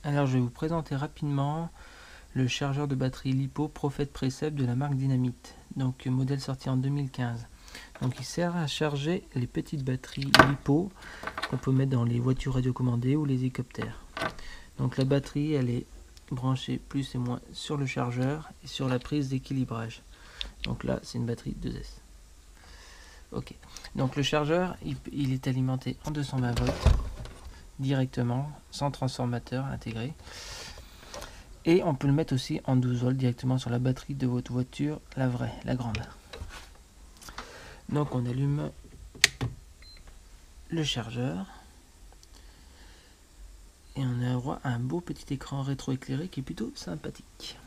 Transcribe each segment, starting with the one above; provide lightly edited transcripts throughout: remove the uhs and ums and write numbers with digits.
Alors je vais vous présenter rapidement le chargeur de batterie LiPo Prophet Precept de la marque Dynamite, donc modèle sorti en 2015. Donc il sert à charger les petites batteries LiPo qu'on peut mettre dans les voitures radiocommandées ou les hélicoptères. Donc la batterie elle est branchée plus et moins sur le chargeur et sur la prise d'équilibrage. Donc là c'est une batterie 2S. Ok. Donc le chargeur il est alimenté en 220 volts directement sans transformateur intégré. Et on peut le mettre aussi en 12 volts directement sur la batterie de votre voiture, la vraie, la grande. Donc on allume le chargeur et on a droit à un beau petit écran rétroéclairé qui est plutôt sympathique.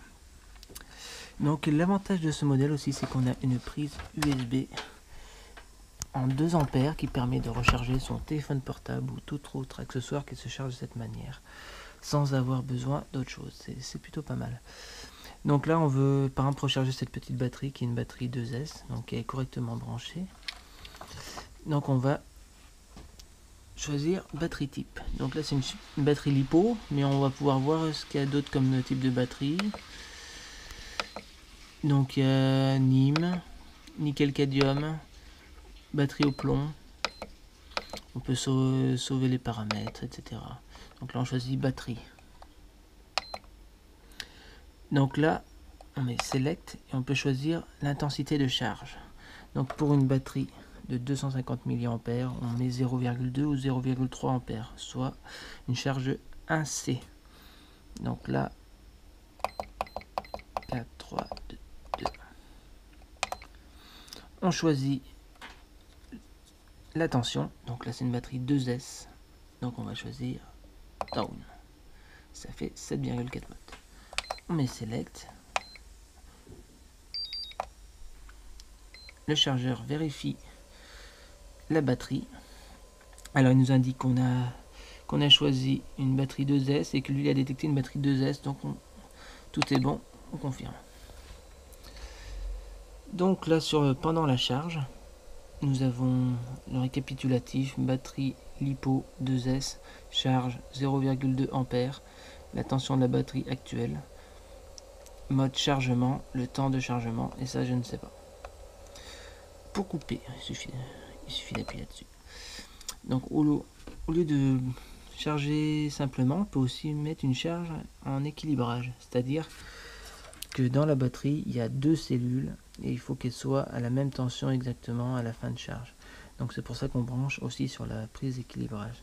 Donc l'avantage de ce modèle aussi, c'est qu'on a une prise USB en 2 ampères qui permet de recharger son téléphone portable ou tout autre accessoire qui se charge de cette manière sans avoir besoin d'autre chose. C'est plutôt pas mal. Donc là on veut par exemple recharger cette petite batterie qui est une batterie 2S, donc qui est correctement branchée. Donc on va choisir batterie type. Donc là c'est une batterie LiPo, mais on va pouvoir voir ce qu'il y a d'autre comme type de batterie. Donc il y a NiM, nickel cadmium, batterie au plomb. On peut sauver les paramètres, etc. Donc là on choisit batterie. Donc là on met select et on peut choisir l'intensité de charge. Donc pour une batterie de 250 mAh, on met 0,2 ou 0,3 ampères, soit une charge 1C. Donc là 4, 3, 2, 2. On choisit la tension. Donc là c'est une batterie 2S. Donc on va choisir down. Ça fait 7,4 volts. On met select. Le chargeur vérifie la batterie. Alors il nous indique qu'on a choisi une batterie 2S et que lui a détecté une batterie 2S, donc tout est bon, on confirme. Donc là pendant la charge, nous avons le récapitulatif, batterie LiPo 2S, charge 0,2 A, la tension de la batterie actuelle, mode chargement, le temps de chargement, et ça je ne sais pas. Pour couper, il suffit d'appuyer là-dessus. Donc au lieu de charger simplement, on peut aussi mettre une charge en équilibrage, c'est-à-dire que dans la batterie il y a 2 cellules et il faut qu'elles soient à la même tension exactement à la fin de charge. Donc c'est pour ça qu'on branche aussi sur la prise d'équilibrage.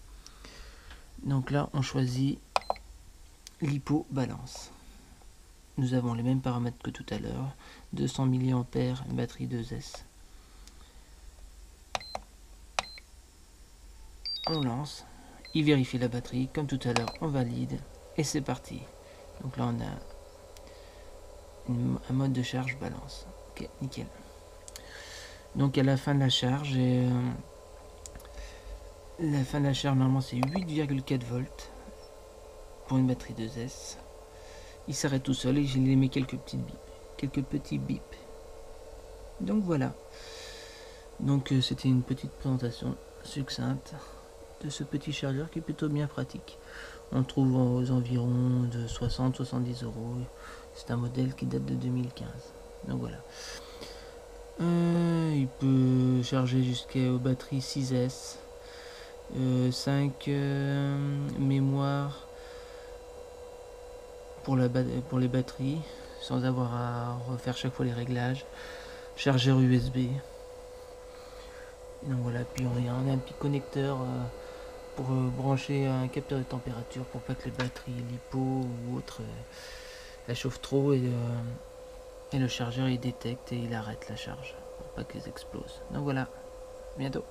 Donc là on choisit LiPo balance. Nous avons les mêmes paramètres que tout à l'heure, 200 mAh, une batterie 2S. On lance, il vérifie la batterie, comme tout à l'heure on valide et c'est parti. Donc là on a un mode de charge balance. Ok, nickel. Donc à la fin de la charge, normalement c'est 8,4 volts pour une batterie 2S. Il s'arrête tout seul et j'ai mis quelques petits bips. Donc voilà. Donc c'était une petite présentation succincte de ce petit chargeur qui est plutôt bien pratique. On trouve aux environs de 60-70 euros. C'est un modèle qui date de 2015. Donc voilà. Il peut charger jusqu'aux batteries 6S, 5 mémoires pour les batteries, sans avoir à refaire chaque fois les réglages. Chargeur USB. Donc voilà, puis on a un petit connecteur pour brancher un capteur de température pour pas que les batteries LiPo ou autres la chauffent trop et le chargeur il détecte et il arrête la charge pour pas qu'elles explosent. Donc voilà, bientôt.